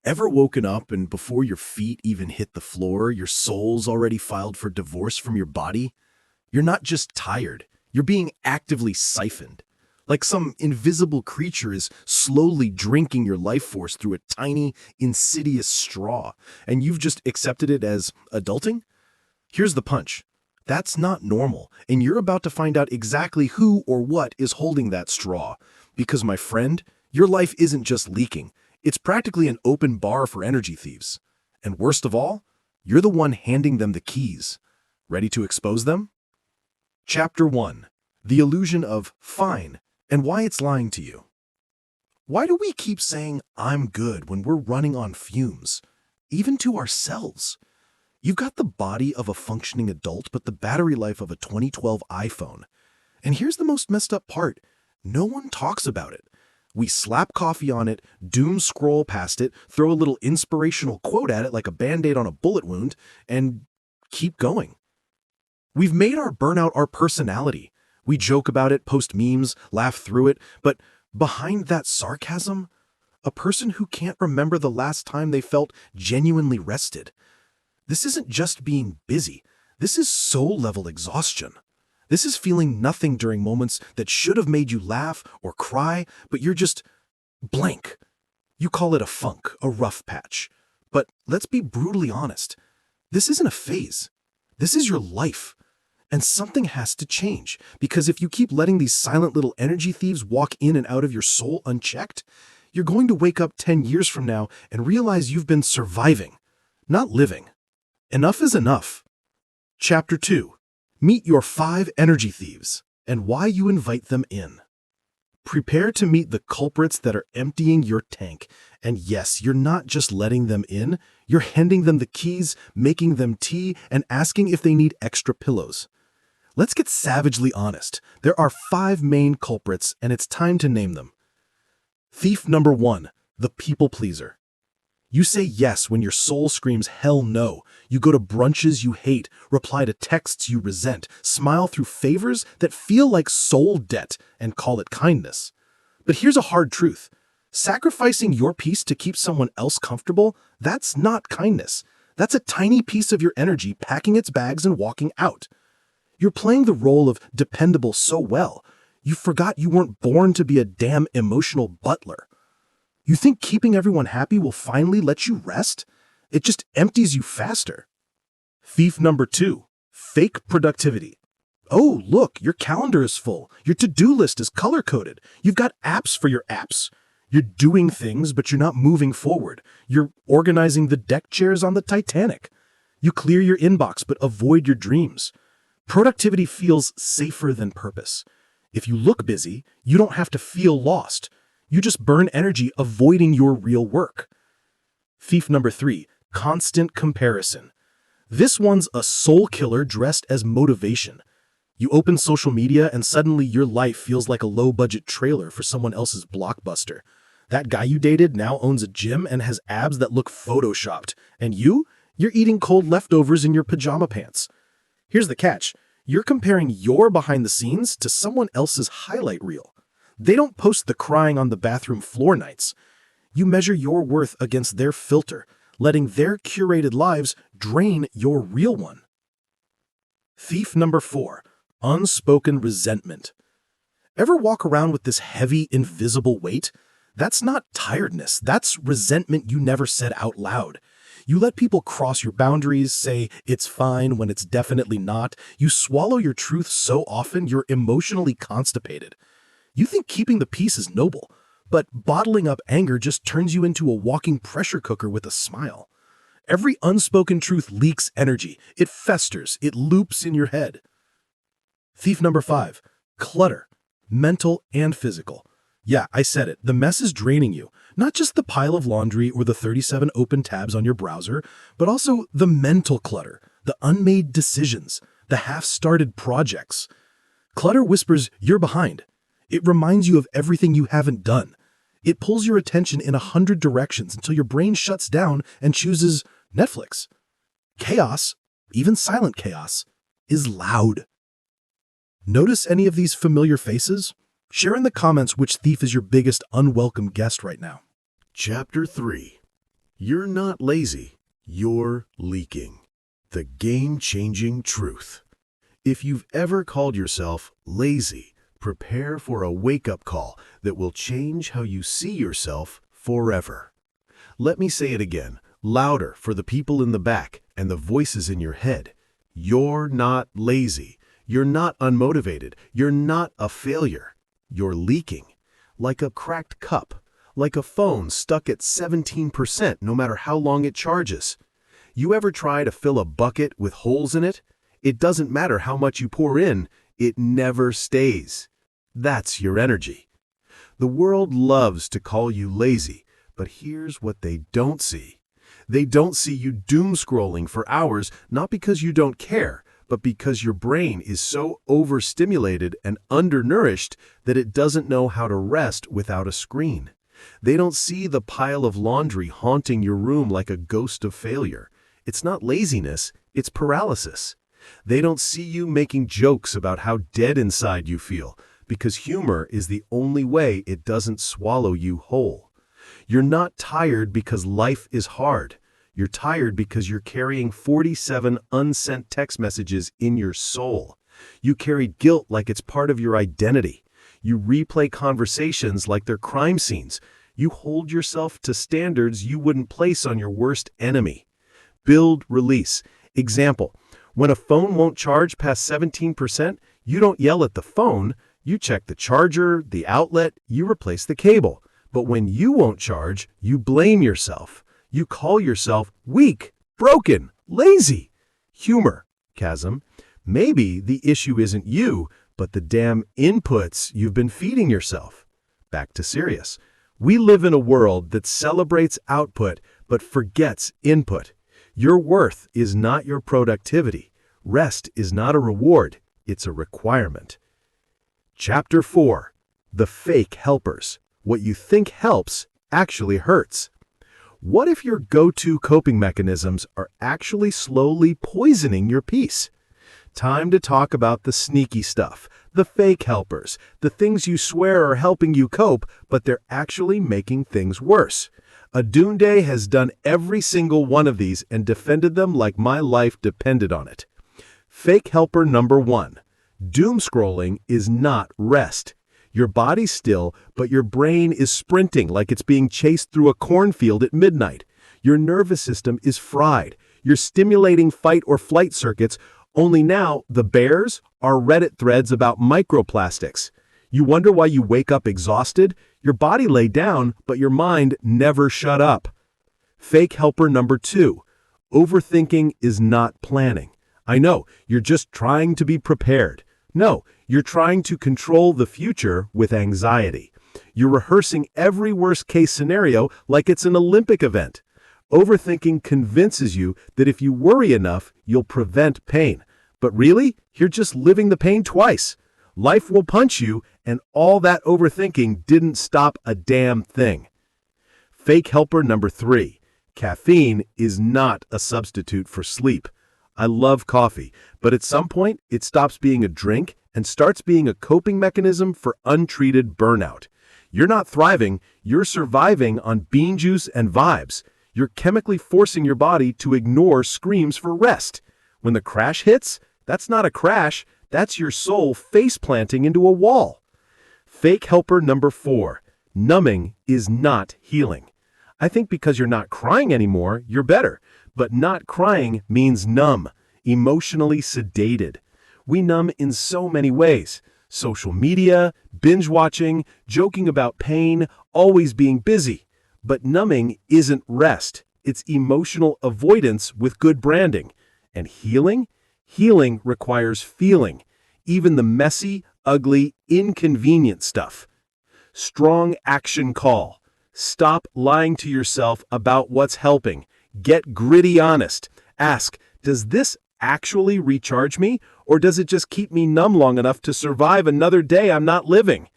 Ever woken up and before your feet even hit the floor, your soul's already filed for divorce from your body? You're not just tired, you're being actively siphoned. Like some invisible creature is slowly drinking your life force through a tiny, insidious straw, and you've just accepted it as adulting? Here's the punch. That's not normal, and you're about to find out exactly who or what is holding that straw. Because, my friend, your life isn't just leaking. It's practically an open bar for energy thieves. And worst of all, you're the one handing them the keys. Ready to expose them? Chapter 1. The Illusion of Fine and Why It's Lying to You. Why do we keep saying, "I'm good," when we're running on fumes? Even to ourselves. You've got the body of a functioning adult, but the battery life of a 2012 iPhone. And here's the most messed up part. No one talks about it. We slap coffee on it, doom scroll past it, throw a little inspirational quote at it like a Band-Aid on a bullet wound, and keep going. We've made our burnout our personality. We joke about it, post memes, laugh through it, but behind that sarcasm, a person who can't remember the last time they felt genuinely rested. This isn't just being busy. This is soul-level exhaustion. This is feeling nothing during moments that should have made you laugh or cry, but you're just blank. You call it a funk, a rough patch. But let's be brutally honest. This isn't a phase. This is your life. And something has to change, because if you keep letting these silent little energy thieves walk in and out of your soul unchecked, you're going to wake up 10 years from now and realize you've been surviving, not living. Enough is enough. Chapter 2. Meet your 5 energy thieves and why you invite them in. Prepare to meet the culprits that are emptying your tank. And yes, you're not just letting them in, you're handing them the keys, making them tea, and asking if they need extra pillows. Let's get savagely honest. There are 5 main culprits, and it's time to name them. Thief number 1, the people pleaser. You say yes when your soul screams hell no. You go to brunches you hate, reply to texts you resent, smile through favors that feel like soul debt, and call it kindness. But here's a hard truth. Sacrificing your peace to keep someone else comfortable, that's not kindness. That's a tiny piece of your energy packing its bags and walking out. You're playing the role of dependable so well, you forgot you weren't born to be a damn emotional butler. You think keeping everyone happy will finally let you rest? It just empties you faster. Thief number 2, fake productivity. Oh, look, your calendar is full. Your to-do list is color-coded. You've got apps for your apps. You're doing things, but you're not moving forward. You're organizing the deck chairs on the Titanic. You clear your inbox, but avoid your dreams. Productivity feels safer than purpose. If you look busy, you don't have to feel lost. You just burn energy avoiding your real work. Thief number 3, constant comparison. This one's a soul killer dressed as motivation. You open social media and suddenly your life feels like a low-budget trailer for someone else's blockbuster. That guy you dated now owns a gym and has abs that look photoshopped. And you're eating cold leftovers in your pajama pants. Here's the catch. You're comparing your behind the scenes to someone else's highlight reel. They don't post the crying on the bathroom floor nights. You measure your worth against their filter, letting their curated lives drain your real one. Thief number 4, unspoken resentment. Ever walk around with this heavy, invisible weight? That's not tiredness, that's resentment you never said out loud. You let people cross your boundaries, say it's fine when it's definitely not. You swallow your truth so often you're emotionally constipated. You think keeping the peace is noble, but bottling up anger just turns you into a walking pressure cooker with a smile. Every unspoken truth leaks energy. It festers. It loops in your head. Thief number 5, clutter, mental and physical. Yeah, I said it. The mess is draining you. Not just the pile of laundry or the 37 open tabs on your browser, but also the mental clutter, the unmade decisions, the half-started projects. Clutter whispers you're behind. It reminds you of everything you haven't done. It pulls your attention in 100 directions until your brain shuts down and chooses Netflix. Chaos, even silent chaos, is loud. Notice any of these familiar faces? Share in the comments which thief is your biggest unwelcome guest right now. Chapter 3. You're not lazy. You're leaking. The game-changing truth. If you've ever called yourself lazy, prepare for a wake-up call that will change how you see yourself forever. Let me say it again, louder for the people in the back and the voices in your head. You're not lazy. You're not unmotivated. You're not a failure. You're leaking. Like a cracked cup. Like a phone stuck at 17% no matter how long it charges. You ever try to fill a bucket with holes in it? It doesn't matter how much you pour in, it never stays. That's your energy. The world loves to call you lazy, but here's what they don't see. They don't see you doom scrolling for hours, not because you don't care, but because your brain is so overstimulated and undernourished that it doesn't know how to rest without a screen. They don't see the pile of laundry haunting your room like a ghost of failure. It's not laziness, it's paralysis. They don't see you making jokes about how dead inside you feel, because humor is the only way it doesn't swallow you whole. You're not tired because life is hard. You're tired because you're carrying 47 unsent text messages in your soul. You carry guilt like it's part of your identity. You replay conversations like they're crime scenes. You hold yourself to standards you wouldn't place on your worst enemy. Build, release. Example, when a phone won't charge past 17%, you don't yell at the phone. You check the charger, the outlet, you replace the cable. But when you won't charge, you blame yourself. You call yourself weak, broken, lazy. Humor, chasm. Maybe the issue isn't you, but the damn inputs you've been feeding yourself. Back to serious. We live in a world that celebrates output but forgets input. Your worth is not your productivity. Rest is not a reward, it's a requirement. Chapter 4. The Fake Helpers. What you think helps actually hurts. What if your go-to coping mechanisms are actually slowly poisoning your peace? Time to talk about the sneaky stuff, the fake helpers, the things you swear are helping you cope, but they're actually making things worse. Adunde has done every single one of these and defended them like my life depended on it. Fake helper number 1. Doom scrolling is not rest. Your body's still, but your brain is sprinting like it's being chased through a cornfield at midnight. Your nervous system is fried. You're stimulating fight or flight circuits, only now the bears are Reddit threads about microplastics. You wonder why you wake up exhausted? Your body lay down, but your mind never shut up. Fake helper number 2. Overthinking is not planning. I know, you're just trying to be prepared. No, you're trying to control the future with anxiety. You're rehearsing every worst-case scenario like it's an Olympic event. Overthinking convinces you that if you worry enough, you'll prevent pain. But really, you're just living the pain twice. Life will punch you, and all that overthinking didn't stop a damn thing. Fake helper number 3. Caffeine is not a substitute for sleep. I love coffee, but at some point, it stops being a drink and starts being a coping mechanism for untreated burnout. You're not thriving, you're surviving on bean juice and vibes. You're chemically forcing your body to ignore screams for rest. When the crash hits, that's not a crash, that's your soul face-planting into a wall. Fake helper number 4. Numbing is not healing. I think because you're not crying anymore, you're better. But not crying means numb, emotionally sedated. We numb in so many ways. Social media, binge watching, joking about pain, always being busy. But numbing isn't rest. It's emotional avoidance with good branding. And healing? Healing requires feeling. Even the messy, ugly, inconvenient stuff. Strong action call. Stop lying to yourself about what's helping. Get gritty honest. Ask, does this actually recharge me, or does it just keep me numb long enough to survive another day I'm not living?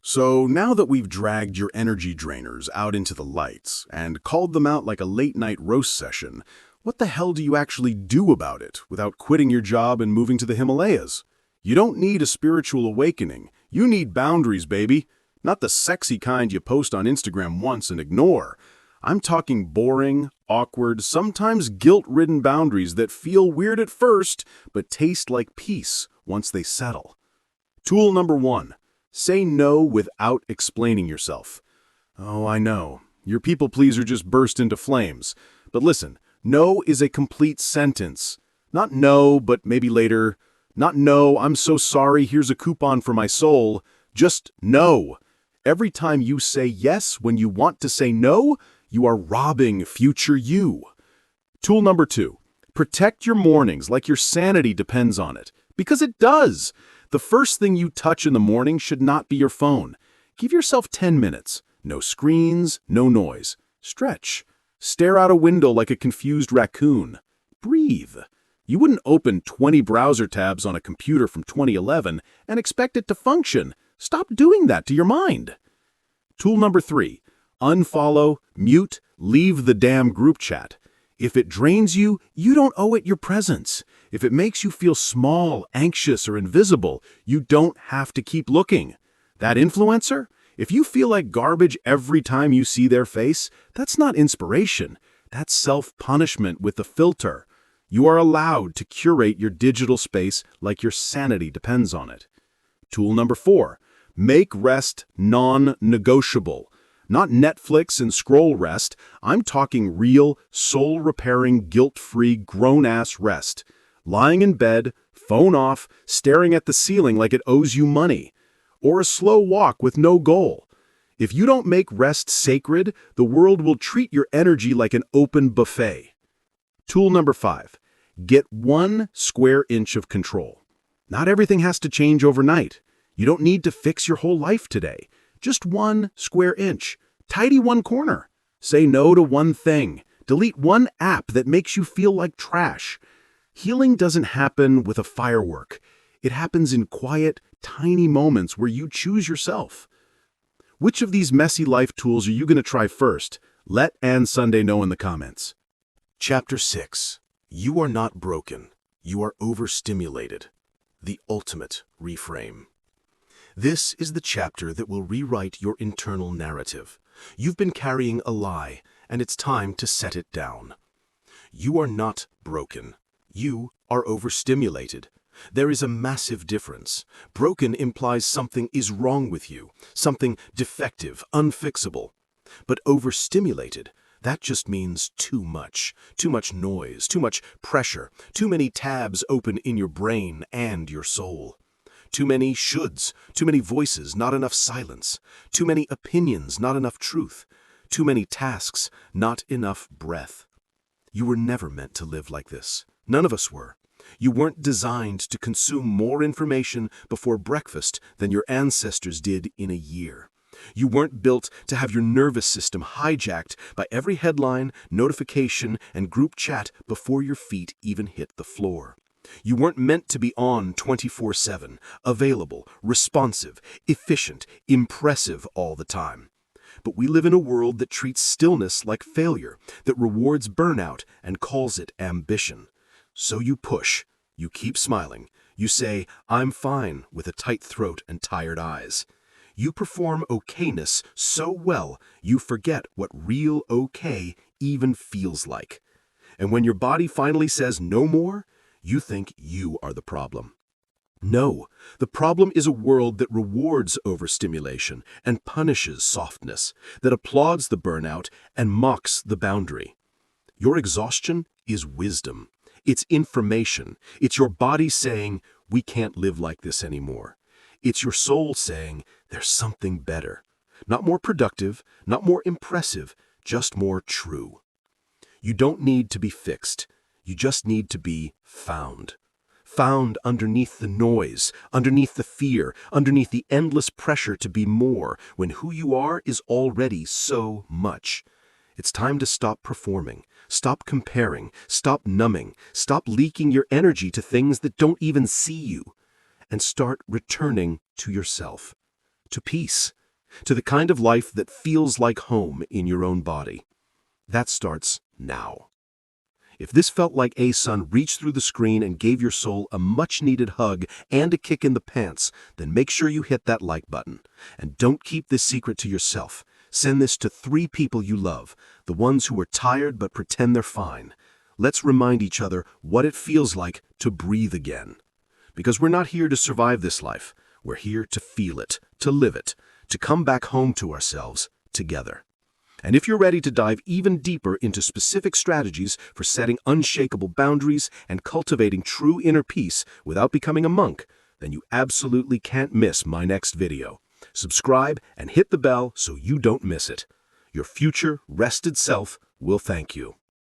So now that we've dragged your energy drainers out into the lights and called them out like a late-night roast session, what the hell do you actually do about it without quitting your job and moving to the Himalayas? You don't need a spiritual awakening. You need boundaries, baby. Not the sexy kind you post on Instagram once and ignore. I'm talking boring, awkward, sometimes guilt-ridden boundaries that feel weird at first, but taste like peace once they settle. Tool number 1. Say no without explaining yourself. Oh, I know. Your people pleaser just burst into flames. But listen, no is a complete sentence. Not no, but maybe later. Not no, I'm so sorry, here's a coupon for my soul. Just no. Every time you say yes when you want to say no, you are robbing future you. Tool number 2. Protect your mornings like your sanity depends on it. Because it does. The first thing you touch in the morning should not be your phone. Give yourself 10 minutes. No screens, no noise. Stretch. Stare out a window like a confused raccoon. Breathe. You wouldn't open 20 browser tabs on a computer from 2011 and expect it to function. Stop doing that to your mind. Tool number 3. Unfollow, mute, leave the damn group chat. If it drains you, you don't owe it your presence. If it makes you feel small, anxious, or invisible, you don't have to keep looking. That influencer? If you feel like garbage every time you see their face, that's not inspiration. That's self-punishment with a filter. You are allowed to curate your digital space like your sanity depends on it. Tool number 4. Make rest non-negotiable. Not Netflix and scroll rest. I'm talking real, soul-repairing, guilt-free, grown-ass rest. Lying in bed, phone off, staring at the ceiling like it owes you money. Or a slow walk with no goal. If you don't make rest sacred, the world will treat your energy like an open buffet. Tool number 5. Get 1 square inch of control. Not everything has to change overnight. You don't need to fix your whole life today. Just 1 square inch. Tidy 1 corner. Say no to 1 thing. Delete 1 app that makes you feel like trash. Healing doesn't happen with a firework. It happens in quiet, tiny moments where you choose yourself. Which of these messy life tools are you going to try first? Let Ann Sunday know in the comments. Chapter 6. You are not broken. You are overstimulated. The ultimate reframe. This is the chapter that will rewrite your internal narrative. You've been carrying a lie, and it's time to set it down. You are not broken. You are overstimulated. There is a massive difference. Broken implies something is wrong with you, something defective, unfixable. But overstimulated, that just means too much noise, too much pressure, too many tabs open in your brain and your soul. Too many shoulds, too many voices, not enough silence. Too many opinions, not enough truth. Too many tasks, not enough breath. You were never meant to live like this. None of us were. You weren't designed to consume more information before breakfast than your ancestors did in a year. You weren't built to have your nervous system hijacked by every headline, notification, and group chat before your feet even hit the floor. You weren't meant to be on 24/7, available, responsive, efficient, impressive all the time. But we live in a world that treats stillness like failure, that rewards burnout and calls it ambition. So you push, you keep smiling, you say, "I'm fine," with a tight throat and tired eyes. You perform okayness so well, you forget what real okay even feels like. And when your body finally says no more, you think you are the problem. No, the problem is a world that rewards overstimulation and punishes softness, that applauds the burnout and mocks the boundary. Your exhaustion is wisdom. It's information. It's your body saying, "We can't live like this anymore." It's your soul saying, "There's something better." Not more productive, not more impressive, just more true. You don't need to be fixed. You just need to be found. Found underneath the noise, underneath the fear, underneath the endless pressure to be more, when who you are is already so much. It's time to stop performing, stop comparing, stop numbing, stop leaking your energy to things that don't even see you, and start returning to yourself, to peace, to the kind of life that feels like home in your own body. That starts now. If this felt like a sun reached through the screen and gave your soul a much-needed hug and a kick in the pants, then make sure you hit that like button. And don't keep this secret to yourself. Send this to 3 people you love, the ones who are tired but pretend they're fine. Let's remind each other what it feels like to breathe again. Because we're not here to survive this life. We're here to feel it, to live it, to come back home to ourselves together. And if you're ready to dive even deeper into specific strategies for setting unshakable boundaries and cultivating true inner peace without becoming a monk, then you absolutely can't miss my next video. Subscribe and hit the bell so you don't miss it. Your future, rested self will thank you.